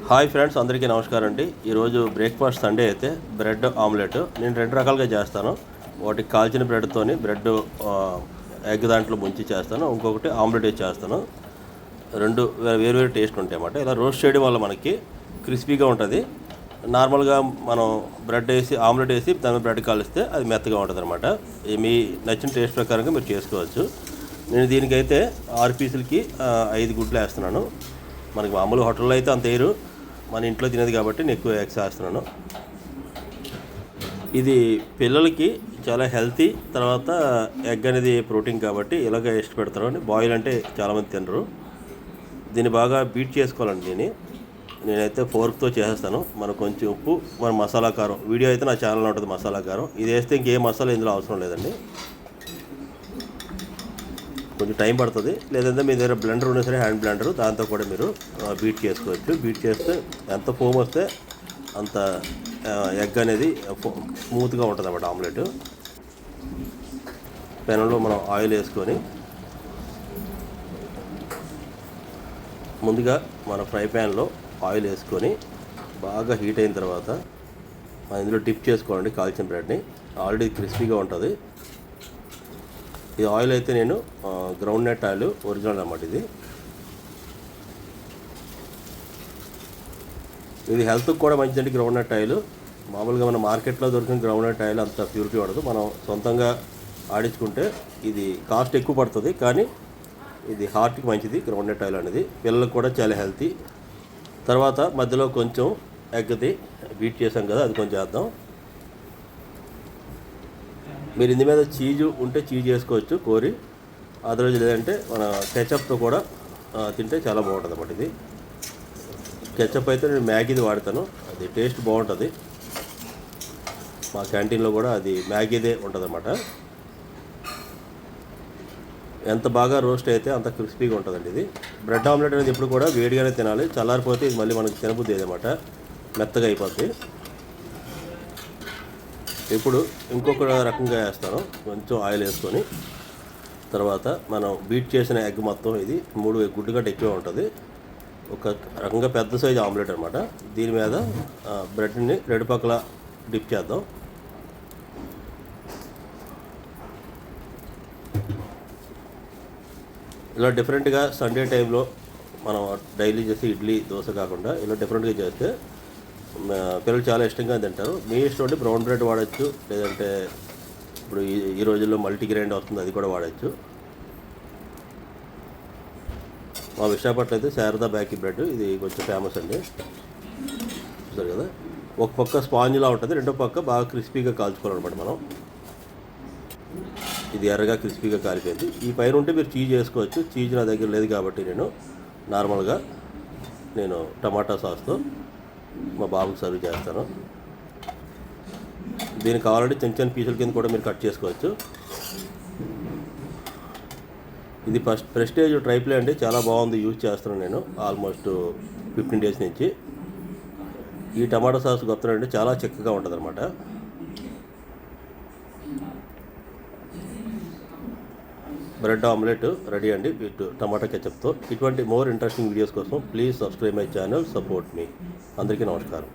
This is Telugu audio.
హాయ్ ఫ్రెండ్స్, అందరికీ నమస్కారం అండి. ఈరోజు బ్రేక్ఫాస్ట్ సండే అయితే బ్రెడ్ ఆమ్లెట్ నేను 2 రకాలుగా చేస్తాను. ఒకటి కాల్చిన బ్రెడ్తోని బ్రెడ్ ఎగ్ దాంట్లో ముంచి చేస్తాను, ఇంకొకటి ఆమ్లెట్ వేసి చేస్తాను. రెండు వేరు టేస్ట్ ఉంటాయి అన్నమాట. ఇలా రోస్ట్ చేయడం వల్ల మనకి క్రిస్పీగా ఉంటుంది. నార్మల్గా మనం బ్రెడ్ వేసి ఆమ్లెట్ వేసి దాని బ్రెడ్ కాలిస్తే అది మెత్తగా ఉంటుంది అనమాట. మీ నచ్చిన టేస్ట్ ప్రకారంగా మీరు చేసుకోవచ్చు. నేను దీనికైతే 6 పీసులకి 5 గుడ్లు వేస్తున్నాను. మనకి మామూలు హోటల్లో అయితే అంత వేయరు, మన ఇంట్లో తినేది కాబట్టి నేను ఎక్కువ ఎగ్స్ వేస్తున్నాను. ఇది పిల్లలకి చాలా హెల్తీ, తర్వాత ఎగ్ అనేది ప్రోటీన్ కాబట్టి ఇలాగ ఇష్టపెడతారు. అని బాయిల్ అంటే చాలామంది తినరు. దీన్ని బాగా బీట్ చేసుకోవాలండి. నేనైతే ఫోర్క్తో చేసేస్తాను. మనకు కొంచెం ఉప్పు, మన మసాలా కారం, వీడియో అయితే నా ఛానల్లో ఉంటుంది మసాలా కారం. ఇది వేస్తే ఇంకేం మసాలా ఇందులో అవసరం లేదండి. కొంచెం టైం పడుతుంది. లేదంటే మీ దగ్గర బ్లెండర్ ఉన్నా సరే, హ్యాండ్ బ్లెండర్, దాంతో కూడా మీరు బీట్ చేసుకోవచ్చు. బీట్ చేస్తే ఎంత ఫోమ్ వస్తే అంత ఎగ్ అనేది స్మూత్గా ఉంటుంది అన్నమాట ఆమ్లెట్. పెనంలో మనం ఆయిల్ వేసుకొని ముందుగా మన ఫ్రై ప్యాన్లో ఆయిల్ వేసుకొని బాగా హీట్ అయిన తర్వాత ఇందులో డిప్ చేసుకోండి కాల్చిన బ్రెడ్ని. ఆల్రెడీ క్రిస్పీగా ఉంటుంది. ఈ ఆయిల్ అయితే నేను గ్రౌండ్ నట్ ఆయిల్ ఒరిజినల్ అన్నమాట. ఇది హెల్త్కి కూడా మంచిదండి. గ్రౌండ్ నట్ ఆయిల్ మామూలుగా మన మార్కెట్లో దొరికిన గ్రౌండ్ నట్ ఆయిల్ అంత ప్యూరిటీ పడదు. మనం సొంతంగా ఆడించుకుంటే ఇది కాస్ట్ ఎక్కువ పడుతుంది, కానీ ఇది హార్ట్కి మంచిది గ్రౌండ్ నట్ ఆయిల్ అనేది. పిల్లలకు కూడా చాలా హెల్తీ. తర్వాత మధ్యలో కొంచెం ఎగ్ది బీట్ చేసాం కదా, అది కొంచెం వేద్దాం. మీరు ఇందు మీద చీజు ఉంటే చీజ్ వేసుకోవచ్చు కోరి. అదర్వైజ్ లేదంటే మన కెచప్తో కూడా తింటే చాలా బాగుంటుంది అన్నమాట. ఇది కెచప్ అయితే నేను మ్యాగీది వాడతాను, అది టేస్ట్ బాగుంటుంది. మా క్యాంటీన్లో కూడా అది మ్యాగీదే ఉంటుంది అన్నమాట. ఎంత బాగా రోస్ట్ అయితే అంత క్రిస్పీగా ఉంటుందండి. ఇది బ్రెడ్ ఆమ్లెట్ అనేది ఎప్పుడు కూడా వేడిగానే తినాలి. చల్లారిపోతే ఇది మళ్ళీ మనకి తినబుద్ధి అన్నమాట, మెత్తగా అయిపోద్ది. ఇప్పుడు ఇంకొక రకంగా వేస్తాను. కొంచెం ఆయిల్ వేసుకొని తర్వాత మనం బీట్ చేసిన ఎగ్ మొత్తం, ఇది 3 గుడ్డు గట్ట ఎక్కువ ఉంటుంది. ఒక రకంగా పెద్ద సైజు ఆమ్లెట్ అనమాట. దీని మీద బ్రెడ్ని 2 పక్కల డిప్ చేద్దాం. ఇలా డిఫరెంట్గా సండే టైంలో మనం డైలీ చేసి ఇడ్లీ దోశ కాకుండా ఇలా డిఫరెంట్గా చేస్తే పిల్లలు చాలా ఇష్టంగా తింటారు. మీ ఇష్టం ఉంటే బ్రౌన్ బ్రెడ్ వాడచ్చు, లేదంటే ఇప్పుడు ఈ రోజుల్లో మల్టీగ్రెయిన్ వస్తుంది, అది కూడా వాడచ్చు. మా విశాఖపట్నం అయితే శారదా బేకరీ బ్రెడ్, ఇది కొంచెం ఫేమస్ అండి. చూసారు కదా, ఒక పక్క స్పాంజ్లా ఉంటుంది, రెండో పక్క బాగా క్రిస్పీగా కాల్చుకోవాలన్నమాట మనం. ఇది ఎర్రగా క్రిస్పీగా కాలిపోయింది. ఈ పైన ఉంటే మీరు చీజ్ వేసుకోవచ్చు. చీజ్ నా దగ్గర లేదు కాబట్టి నేను నార్మల్గా టమాటా సాస్తో మా బాబుకి సర్వ్ చేస్తాను. దీనికి కావాలంటే చిన్న పీసుల కింద కూడా మీరు కట్ చేసుకోవచ్చు. ఇది ప్రెస్టేజ్ ట్రైప్లే అండి, చాలా బాగుంది. యూజ్ చేస్తున్నాను నేను ఆల్మోస్ట్ 15 డేస్ నుంచి. ఈ టమాటా సాస్ గొప్పనండి, చాలా చిక్కగా ఉంటుంది అనమాట. బ్రెడ్ ఆమ్లెట్ రెడీ అండి విత్ టమాటా కెచప్తో. ఇటువంటి మోర్ ఇంట్రెస్టింగ్ వీడియోస్ కోసం please subscribe my channel, support me. అందరికీ నమస్కారం.